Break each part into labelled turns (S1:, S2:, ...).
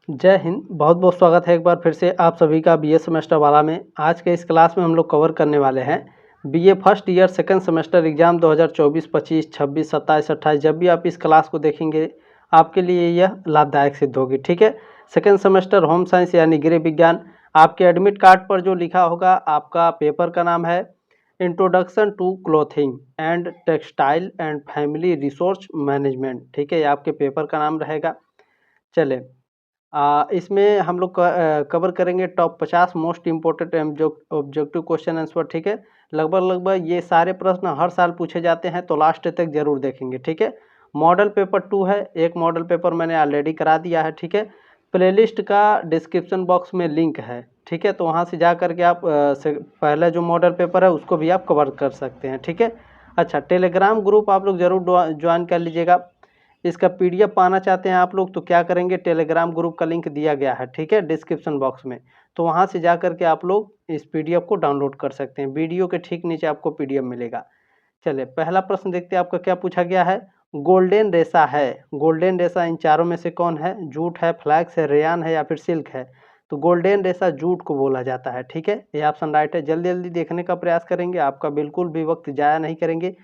S1: जय हिंद। बहुत बहुत स्वागत है एक बार फिर से आप सभी का बीए सेमेस्टर वाला में। आज के इस क्लास में हम लोग कवर करने वाले हैं BA first year second semester exam 2024, 25, 26, 27, 28। जब भी आप इस क्लास को देखेंगे आपके लिए यह लाभदायक सिद्ध होगी। ठीक है, सेकंड सेमेस्टर होम साइंस यानी गृह विज्ञान। आपके एडमिट कार्ड पर जो लिखा होगा आपका पेपर का नाम है introduction to clothing and textile and family resource management. ठीक है, ये आपके पेपर का नाम रहेगा। चले इसमें हम लोग कवर करेंगे top 50 most important objective question answer. ठीक है, लगभग ये सारे प्रश्न हर साल पूछे जाते हैं, तो लास्ट तक जरूर देखेंगे। ठीक है, मॉडल पेपर 2 है, एक मॉडल पेपर मैंने ऑलरेडी करा दिया है। ठीक है, प्लेलिस्ट का डिस्क्रिप्शन बॉक्स में लिंक है। ठीक है, तो वहाँ से जा करके आप पहले जो मॉडल पेपर है उसको भी आप कवर कर सकते हैं। ठीक है, अच्छा, टेलीग्राम ग्रुप आप लोग ज़रूर ज्वाइन कर लीजिएगा। इसका पीडीएफ पाना चाहते हैं आप लोग तो क्या करेंगे, टेलीग्राम ग्रुप का लिंक दिया गया है। ठीक है, डिस्क्रिप्शन बॉक्स में, तो वहाँ से जा करके आप लोग इस पीडीएफ को डाउनलोड कर सकते हैं। वीडियो के ठीक नीचे आपको पीडीएफ मिलेगा। चलिए पहला प्रश्न देखते हैं आपका क्या पूछा गया है। गोल्डन रेशा है, गोल्डन रेशा इन चारों में से कौन है? जूट है, फ्लैक्स है, रेयान है या फिर सिल्क है? तो गोल्डन रेशा जूट को बोला जाता है। ठीक है, ये ऑप्शन राइट है। जल्दी जल्दी देखने का प्रयास करेंगे, आपका बिल्कुल भी वक्त जाया नहीं करेंगे।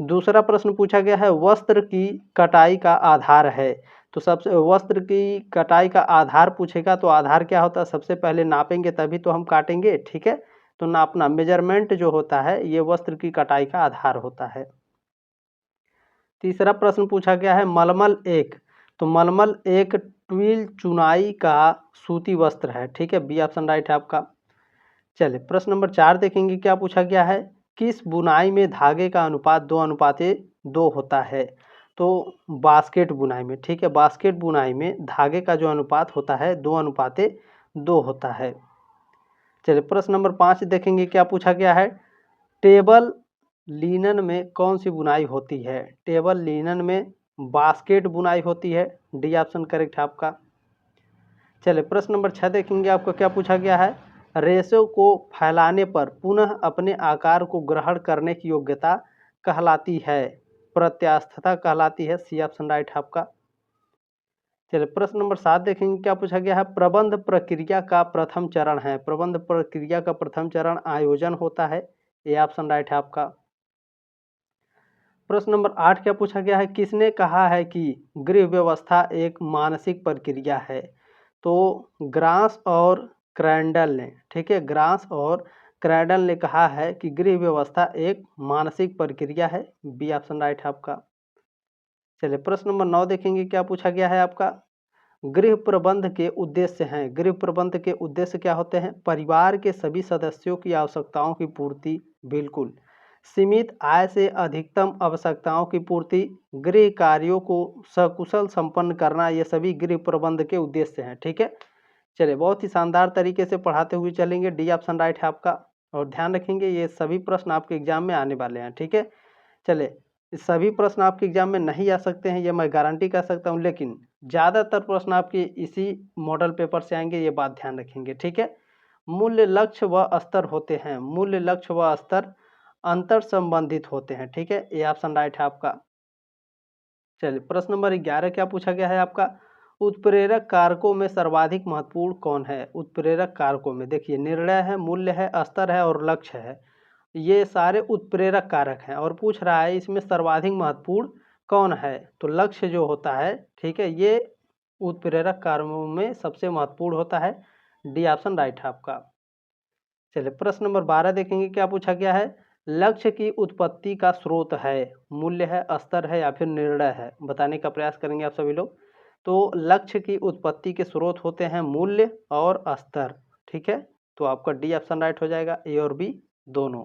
S1: दूसरा प्रश्न पूछा गया है वस्त्र की कटाई का आधार है। तो सबसे वस्त्र की कटाई का आधार पूछेगा तो आधार क्या होता है? सबसे पहले नापेंगे तभी तो हम काटेंगे। ठीक है, तो नापना, मेजरमेंट जो होता है ये वस्त्र की कटाई का आधार होता है। तीसरा प्रश्न पूछा गया है मलमल एक। तो मलमल एक ट्विल चुनाई का सूती वस्त्र है। ठीक है, बी ऑप्शन राइट है आपका। चलिए प्रश्न नंबर 4 देखेंगे क्या पूछा गया है। किस बुनाई में धागे का अनुपात 2:2 होता है? तो बास्केट बुनाई में। ठीक है, बास्केट बुनाई में धागे का जो अनुपात होता है 2:2 होता है। चलिए प्रश्न नंबर 5 देखेंगे क्या पूछा गया है। टेबल लिनन में कौन सी बुनाई होती है? टेबल लिनन में बास्केट बुनाई होती है। डी ऑप्शन करेक्ट है आपका। चलिए प्रश्न नंबर 6 देखेंगे आपको क्या पूछा गया है। रेशों को फैलाने पर पुनः अपने आकार को ग्रहण करने की योग्यता कहलाती है? प्रत्यास्थता कहलाती है। सी ऑप्शन राइट है आपका। चलिए प्रश्न नंबर 7 देखेंगे क्या पूछा गया है। प्रबंध प्रक्रिया का प्रथम चरण है। प्रबंध प्रक्रिया का प्रथम चरण आयोजन होता है। ये ऑप्शन राइट है आपका। प्रश्न नंबर 8 क्या पूछा गया है। किसने कहा है कि गृह व्यवस्था एक मानसिक प्रक्रिया है? तो ग्रास और क्रैंडल ने, ठीक है, ग्रास और क्रैंडल ने कहा है कि गृह व्यवस्था एक मानसिक प्रक्रिया है। बी ऑप्शन राइट है आपका। चलिए प्रश्न नंबर 9 देखेंगे क्या पूछा गया है आपका। गृह प्रबंध के उद्देश्य हैं। गृह प्रबंध के उद्देश्य क्या होते हैं? परिवार के सभी सदस्यों की आवश्यकताओं की पूर्ति, बिल्कुल। सीमित आय से अधिकतम आवश्यकताओं की पूर्ति, गृह कार्यों को सकुशल संपन्न करना, ये सभी गृह प्रबंध के उद्देश्य हैं। ठीक है, चलिए बहुत ही शानदार तरीके से पढ़ाते हुए चलेंगे। डी ऑप्शन राइट है आपका। और ध्यान रखेंगे ये सभी प्रश्न आपके एग्जाम में आने वाले हैं। ठीक है, चलिए सभी प्रश्न आपके एग्जाम में नहीं आ सकते हैं, ये मैं गारंटी कर सकता हूँ, लेकिन ज़्यादातर प्रश्न आपके इसी मॉडल पेपर से आएंगे, ये बात ध्यान रखेंगे। ठीक है, मूल्य लक्ष्य व स्तर होते हैं। मूल्य लक्ष्य व स्तर अंतर संबंधित होते हैं। ठीक है, ये ऑप्शन राइट है आपका। चलिए प्रश्न नंबर 11 क्या पूछा गया है आपका। उत्प्रेरक कारकों में सर्वाधिक महत्वपूर्ण कौन है? उत्प्रेरक कारकों में देखिए निर्णय है, मूल्य है, स्तर है और लक्ष्य है। ये सारे उत्प्रेरक कारक हैं और पूछ रहा है इसमें सर्वाधिक महत्वपूर्ण कौन है? तो लक्ष्य जो होता है, ठीक है, ये उत्प्रेरक कारकों में सबसे महत्वपूर्ण होता है। डी ऑप्शन राइट है आपका। चलिए प्रश्न नंबर 12 देखेंगे क्या पूछा गया है। लक्ष्य की उत्पत्ति का स्रोत है, मूल्य है, स्तर है या फिर निर्णय है? बताने का प्रयास करेंगे आप सभी लोग। तो लक्ष्य की उत्पत्ति के स्रोत होते हैं मूल्य और स्तर। ठीक है, तो आपका डी ऑप्शन राइट हो जाएगा, ए और बी दोनों।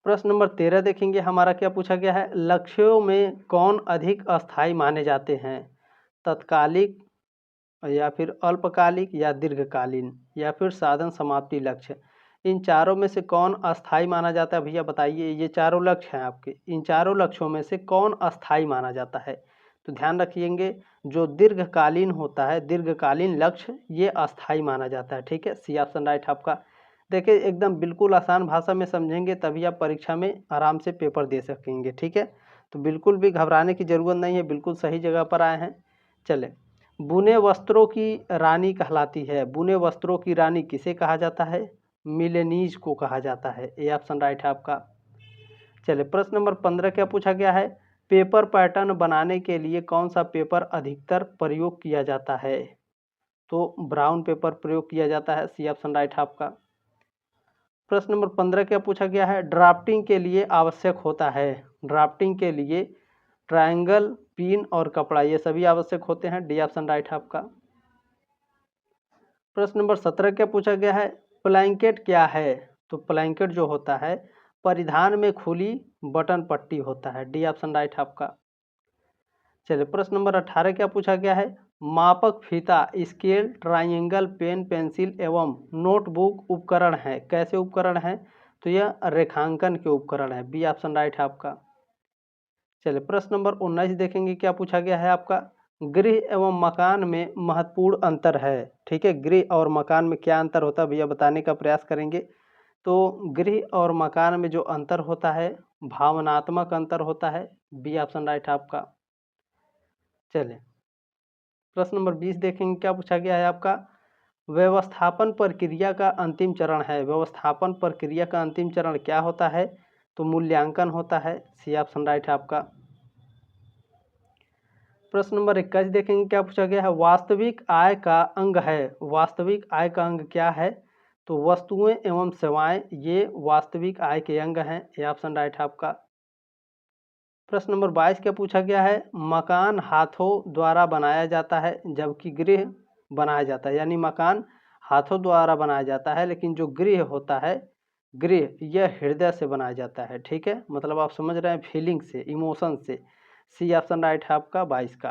S1: प्रश्न नंबर 13 देखेंगे हमारा क्या पूछा गया है। लक्ष्यों में कौन अधिक अस्थायी माने जाते हैं? तत्कालिक या फिर अल्पकालिक या दीर्घकालीन या फिर साधन समाप्ति लक्ष्य? इन चारों में से कौन अस्थायी माना जाता है? भैया बताइए, ये चारों लक्ष्य हैं आपके, इन चारों लक्ष्यों में से कौन अस्थायी माना जाता है? तो ध्यान रखिएंगे, जो दीर्घकालीन होता है, दीर्घकालीन लक्ष्य, ये अस्थायी माना जाता है। ठीक है, सी ऑप्शन राइट आपका। देखिए एकदम बिल्कुल आसान भाषा में समझेंगे तभी आप परीक्षा में आराम से पेपर दे सकेंगे। ठीक है, तो बिल्कुल भी घबराने की ज़रूरत नहीं है, बिल्कुल सही जगह पर आए हैं। चले, बुने वस्त्रों की रानी कहलाती है। बुने वस्त्रों की रानी किसे कहा जाता है? मिलेनीज को कहा जाता है। ए ऑप्शन राइट है आपका। चलिए प्रश्न नंबर 15 क्या पूछा गया है? पेपर पैटर्न बनाने के लिए कौन सा पेपर अधिकतर प्रयोग किया जाता है? तो ब्राउन पेपर प्रयोग किया जाता है। सी ऑप्शन राइट है आपका। प्रश्न नंबर 15 क्या पूछा गया है? ड्राफ्टिंग के लिए आवश्यक होता है। ड्राफ्टिंग के लिए ट्रायंगल, पिन और कपड़ा ये सभी आवश्यक होते हैं। डी ऑप्शन राइट है आपका। प्रश्न नंबर 17 क्या पूछा गया है? प्लैंकेट क्या है? तो प्लैंकेट जो होता है परिधान में खुली बटन पट्टी होता है। डी ऑप्शन राइट है आपका। चलिए प्रश्न नंबर 18 क्या पूछा गया है? मापक फीता, स्केल, ट्राइंगल, पेन, पेंसिल एवं नोटबुक उपकरण है। कैसे उपकरण है? तो यह रेखांकन के उपकरण है। बी ऑप्शन राइट है आपका। चलिए प्रश्न नंबर 19 देखेंगे क्या पूछा गया है आपका? गृह एवं मकान में महत्वपूर्ण अंतर है। ठीक है, गृह और मकान में क्या अंतर होता है भैया बताने का प्रयास करेंगे। तो गृह और मकान में जो अंतर होता है भावनात्मक अंतर होता है। बी ऑप्शन राइट है आपका। चलिए प्रश्न नंबर 20 देखेंगे क्या पूछा गया है आपका? व्यवस्थापन प्रक्रिया का अंतिम चरण है। व्यवस्थापन प्रक्रिया का अंतिम चरण क्या होता है? तो मूल्यांकन होता है। सी ऑप्शन राइट है आपका। प्रश्न नंबर 21 देखेंगे क्या पूछा गया है? वास्तविक आय का अंग है। वास्तविक आय का अंग क्या है? तो वस्तुएं एवं सेवाएं ये वास्तविक आय के अंग हैं। ये ऑप्शन राइट है आपका। प्रश्न नंबर 22 क्या पूछा गया है? मकान हाथों द्वारा बनाया जाता है जबकि गृह बनाया जाता है। यानी मकान हाथों द्वारा बनाया जाता है लेकिन जो गृह होता है गृह यह हृदय से बनाया जाता है। ठीक है, मतलब आप समझ रहे हैं फीलिंग से, इमोशन से। सी ऑप्शन राइट है आपका 22 का।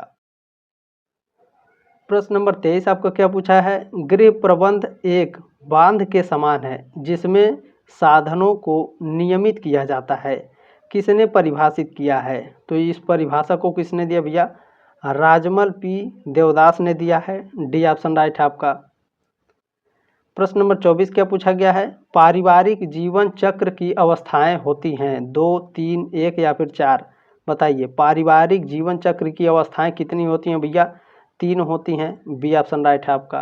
S1: प्रश्न नंबर 23 आपका क्या पूछा है? गृह प्रबंध एक बांध के समान है जिसमें साधनों को नियमित किया जाता है। किसने परिभाषित किया है? तो इस परिभाषा को किसने दिया भैया? राजमल पी देवदास ने दिया है। डी ऑप्शन राइट है आपका। प्रश्न नंबर 24 क्या पूछा गया है? पारिवारिक जीवन चक्र की अवस्थाएं होती हैं 2, 3, 1 या फिर 4। बताइए पारिवारिक जीवन चक्र की अवस्थाएं कितनी होती हैं भैया? 3 होती हैं। बी ऑप्शन राइट है आपका।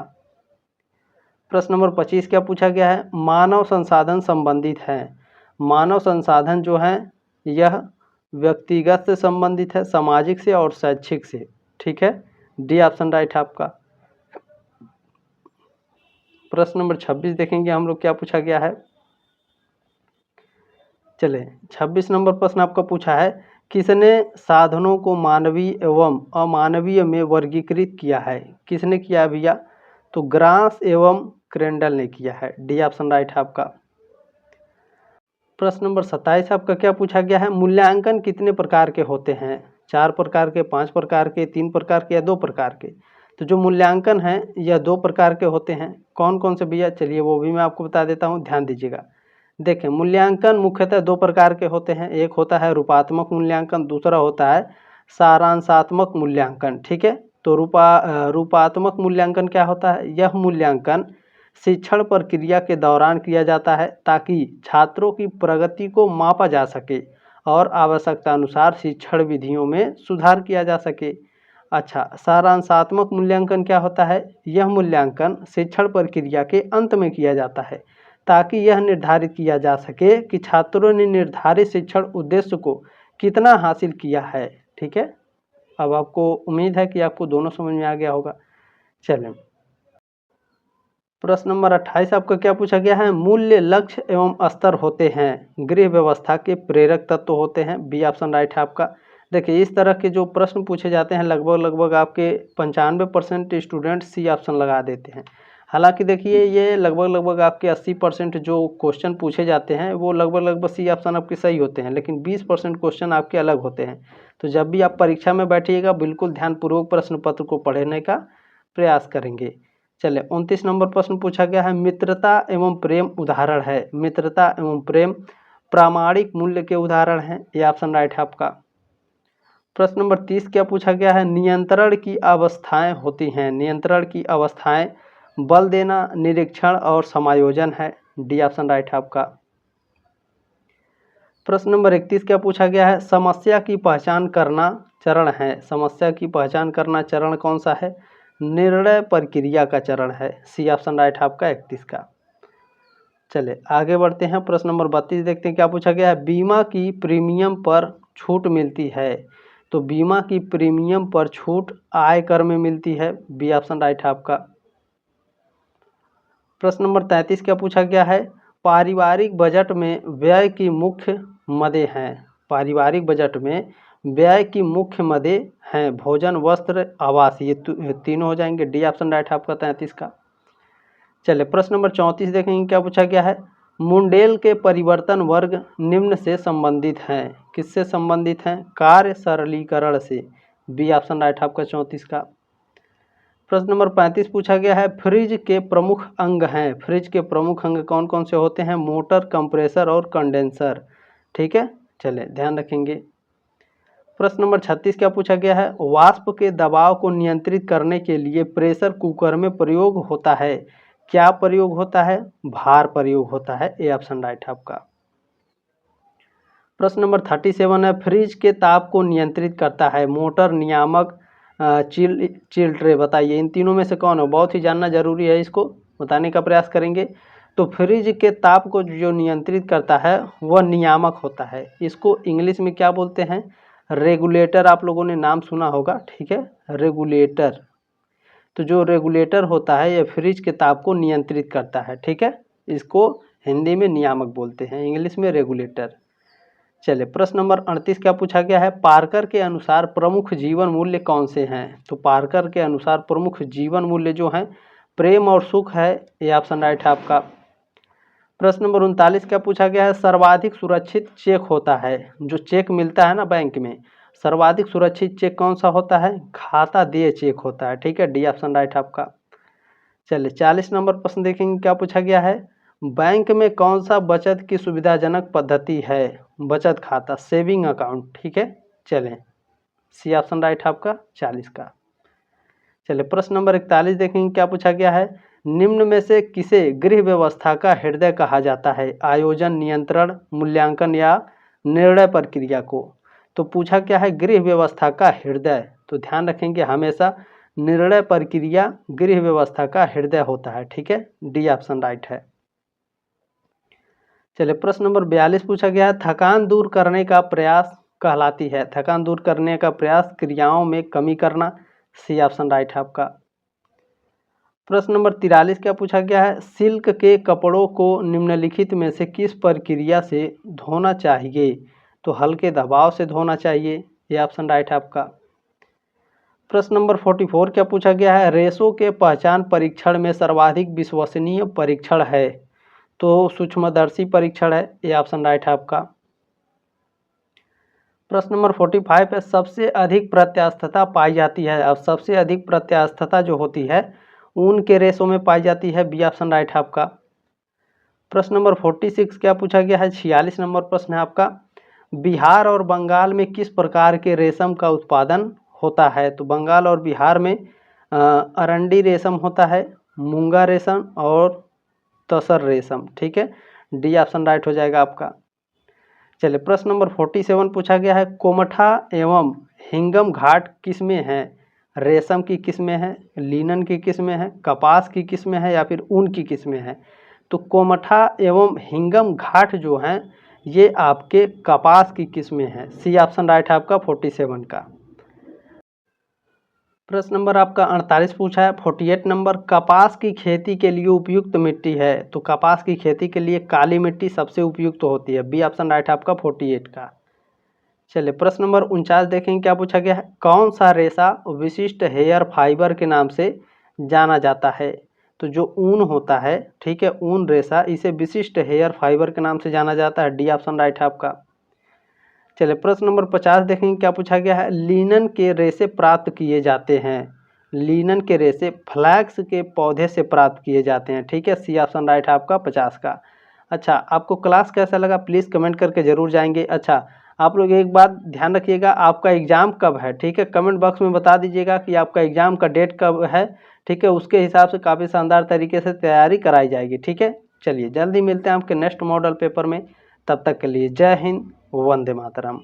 S1: प्रश्न नंबर 25 क्या पूछा गया है? मानव संसाधन संबंधित है। मानव संसाधन जो है यह व्यक्तिगत से संबंधित है, सामाजिक से और शैक्षिक से। ठीक है, डी ऑप्शन राइट है आपका। प्रश्न नंबर 26 देखेंगे हम लोग क्या पूछा गया है। चले 26 नंबर प्रश्न आपका पूछा है किसने साधनों को मानवीय एवं अमानवीय में वर्गीकृत किया है? किसने किया है भैया? तो ग्रास एवं क्रेंडल ने किया है। डी ऑप्शन राइट है आपका। प्रश्न नंबर 27 आपका क्या पूछा गया है? मूल्यांकन कितने प्रकार के होते हैं? 4 प्रकार के, 5 प्रकार के, 3 प्रकार के या 2 प्रकार के? तो जो मूल्यांकन है यह 2 प्रकार के होते हैं। कौन कौन से भैया? चलिए वो भी मैं आपको बता देता हूँ, ध्यान दीजिएगा। देखें मूल्यांकन मुख्यतः 2 प्रकार के होते हैं। एक होता है रूपात्मक मूल्यांकन, दूसरा होता है सारांशात्मक मूल्यांकन। ठीक है, तो रूपात्मक मूल्यांकन क्या होता है? यह मूल्यांकन शिक्षण प्रक्रिया के दौरान किया जाता है ताकि छात्रों की प्रगति को मापा जा सके और आवश्यकता अनुसार शिक्षण विधियों में सुधार किया जा सके। अच्छा, सारांशात्मक मूल्यांकन क्या होता है? यह मूल्यांकन शिक्षण प्रक्रिया के अंत में किया जाता है ताकि यह निर्धारित किया जा सके कि छात्रों ने निर्धारित शिक्षण उद्देश्य को कितना हासिल किया है। ठीक है, अब आपको उम्मीद है कि आपको दोनों समझ में आ गया होगा। चलें प्रश्न नंबर 28 आपका क्या पूछा गया है? मूल्य, लक्ष्य एवं स्तर होते हैं गृह व्यवस्था के प्रेरक तत्व होते हैं। बी ऑप्शन राइट है आपका। देखिए इस तरह के जो प्रश्न पूछे जाते हैं लगभग आपके 95% स्टूडेंट सी ऑप्शन लगा देते हैं। हालांकि देखिए ये लगभग आपके 80% जो क्वेश्चन पूछे जाते हैं वो लगभग सी ऑप्शन आपके सही होते हैं, लेकिन 20% क्वेश्चन आपके अलग होते हैं। तो जब भी आप परीक्षा में बैठिएगा बिल्कुल ध्यानपूर्वक प्रश्न पत्र को पढ़ने का प्रयास करेंगे। चलिए 29 नंबर प्रश्न पूछा गया है मित्रता एवं प्रेम उदाहरण है। मित्रता एवं प्रेम प्रामाणिक मूल्य के उदाहरण हैं। ये ऑप्शन राइट है आपका। प्रश्न नंबर 30 क्या पूछा गया है? नियंत्रण की अवस्थाएं होती हैं। नियंत्रण की अवस्थाएं बल देना, निरीक्षण और समायोजन है। डी ऑप्शन राइट है आपका। प्रश्न नंबर 31 क्या पूछा गया है, समस्या की पहचान करना चरण है। समस्या की पहचान करना चरण कौन सा है, निर्णय प्रक्रिया का चरण है। सी ऑप्शन राइट है आपका 31 का। चले आगे बढ़ते हैं, प्रश्न नंबर 32 देखते हैं क्या पूछा गया है, बीमा की प्रीमियम पर छूट मिलती है। तो बीमा की प्रीमियम पर छूट आयकर में मिलती है। बी ऑप्शन राइट है आपका। प्रश्न नंबर 33 क्या पूछा गया है, पारिवारिक बजट में व्यय की मुख्य मदें हैं। पारिवारिक बजट में व्यय की मुख्य मदें हैं भोजन, वस्त्र, आवास, ये तीनों हो जाएंगे। डी ऑप्शन राइट है आपका 33 का। चलिए प्रश्न नंबर 34 देखेंगे क्या पूछा गया है, मुंडेल के परिवर्तन वर्ग निम्न से संबंधित हैं। किससे संबंधित हैं, कार्य सरलीकरण से। बी ऑप्शन राइट है आपका 34 का। प्रश्न नंबर 35 पूछा गया है, फ्रिज के प्रमुख अंग हैं। फ्रिज के प्रमुख अंग कौन कौन से होते हैं, मोटर, कंप्रेसर और कंडेंसर। ठीक है, चले ध्यान रखेंगे। प्रश्न नंबर 36 क्या पूछा गया है, वाष्प के दबाव को नियंत्रित करने के लिए प्रेशर कुकर में प्रयोग होता है। क्या प्रयोग होता है, भार प्रयोग होता है। ए ऑप्शन राइट है आपका। प्रश्न नंबर 37 है, फ्रिज के ताप को नियंत्रित करता है मोटर, नियामक, चिल ट्रे। बताइए इन तीनों में से कौन हो, बहुत ही जानना जरूरी है, इसको बताने का प्रयास करेंगे। तो फ्रिज के ताप को जो नियंत्रित करता है वह नियामक होता है। इसको इंग्लिश में क्या बोलते हैं, रेगुलेटर। आप लोगों ने नाम सुना होगा, ठीक है, रेगुलेटर। तो जो रेगुलेटर होता है ये फ्रिज के ताप को नियंत्रित करता है। ठीक है, इसको हिंदी में नियामक बोलते हैं, इंग्लिश में रेगुलेटर। चलिए प्रश्न नंबर 38 क्या पूछा गया है, पार्कर के अनुसार प्रमुख जीवन मूल्य कौन से हैं। तो पार्कर के अनुसार प्रमुख जीवन मूल्य जो हैं प्रेम और सुख है। ये ऑप्शन राइट है आपका। प्रश्न नंबर 39 क्या पूछा गया है, सर्वाधिक सुरक्षित चेक होता है। जो चेक मिलता है ना बैंक में, सर्वाधिक सुरक्षित चेक कौन सा होता है, खाता देय चेक होता है। ठीक है, डी ऑप्शन राइट है आपका। चलिए 40 नंबर प्रश्न देखेंगे क्या पूछा गया है, बैंक में कौन सा बचत की सुविधाजनक पद्धति है, बचत खाता, सेविंग अकाउंट। ठीक है, चलें सी ऑप्शन राइट है आपका 40 का। चलिए प्रश्न नंबर 41 देखेंगे क्या पूछा गया है, निम्न में से किसे गृह व्यवस्था का हृदय कहा जाता है, आयोजन, नियंत्रण, मूल्यांकन या निर्णय प्रक्रिया को। तो पूछा क्या है, गृह व्यवस्था का हृदय। तो ध्यान रखेंगे हमेशा निर्णय प्रक्रिया गृह व्यवस्था का हृदय होता है। ठीक है, डी ऑप्शन राइट है। चलिए प्रश्न नंबर 42 पूछा गया है, थकान दूर करने का प्रयास कहलाती है। थकान दूर करने का प्रयास, क्रियाओं में कमी करना। सी ऑप्शन राइट है आपका। प्रश्न नंबर 43 क्या पूछा गया है, सिल्क के कपड़ों को निम्नलिखित में से किस प्रक्रिया से धोना चाहिए। तो हल्के दबाव से धोना चाहिए। ये ऑप्शन राइट है आपका। प्रश्न नंबर 44 क्या पूछा गया है, रेशों के पहचान परीक्षण में सर्वाधिक विश्वसनीय परीक्षण है। तो सूक्ष्मदर्शी परीक्षण है। ये ऑप्शन राइट है आपका। प्रश्न नंबर 45 है, सबसे अधिक प्रत्यास्थता पाई जाती है। अब सबसे अधिक प्रत्यास्थता जो होती है ऊन के रेशों में पाई जाती है। बी ऑप्शन राइट है आपका। प्रश्न नंबर 46 क्या पूछा गया है, 46 नंबर प्रश्न है आपका, बिहार और बंगाल में किस प्रकार के रेशम का उत्पादन होता है। तो बंगाल और बिहार में अरंडी रेशम होता है, मूंगा रेशम और तसर रेशम। ठीक है, डी ऑप्शन राइट हो जाएगा आपका। चलिए प्रश्न नंबर 47 पूछा गया है, कोमठा एवं हिंगम घाट किसमें है, रेशम की किस्में हैं, लिनन की किस्में हैं, कपास की किस्में हैं या फिर ऊन की किस्में हैं। तो कोमठा एवं हिंगम घाट जो हैं ये आपके कपास की किस्में हैं। सी ऑप्शन राइट है आपका 47 का। प्रश्न नंबर आपका 48 पूछा है, 48 नंबर, कपास की खेती के लिए उपयुक्त मिट्टी है। तो कपास की खेती के लिए काली मिट्टी सबसे उपयुक्त होती है। बी ऑप्शन राइट है आपका 48 का। चलिए प्रश्न नंबर 49 देखेंगे क्या पूछा गया है, कौन सा रेशा विशिष्ट हेयर फाइबर के नाम से जाना जाता है। तो जो ऊन होता है, ठीक है, ऊन रेशा, इसे विशिष्ट हेयर फाइबर के नाम से जाना जाता है। डी ऑप्शन राइट है आपका। चलिए प्रश्न नंबर 50 देखेंगे क्या पूछा गया है, लिनन के रेशे प्राप्त किए जाते हैं। लिनन के रेशे फ्लैक्स के पौधे से प्राप्त किए जाते हैं। ठीक है, सी ऑप्शन राइट है आपका 50 का। अच्छा, आपको क्लास कैसा लगा प्लीज़ कमेंट करके ज़रूर जाएंगे। अच्छा, आप लोग एक बात ध्यान रखिएगा, आपका एग्ज़ाम कब है, ठीक है, कमेंट बॉक्स में बता दीजिएगा कि आपका एग्ज़ाम का डेट कब है। ठीक है, उसके हिसाब से काफ़ी शानदार तरीके से तैयारी कराई जाएगी। ठीक है, चलिए जल्दी मिलते हैं आपके नेक्स्ट मॉडल पेपर में। तब तक के लिए जय हिंद, वंदे मातरम।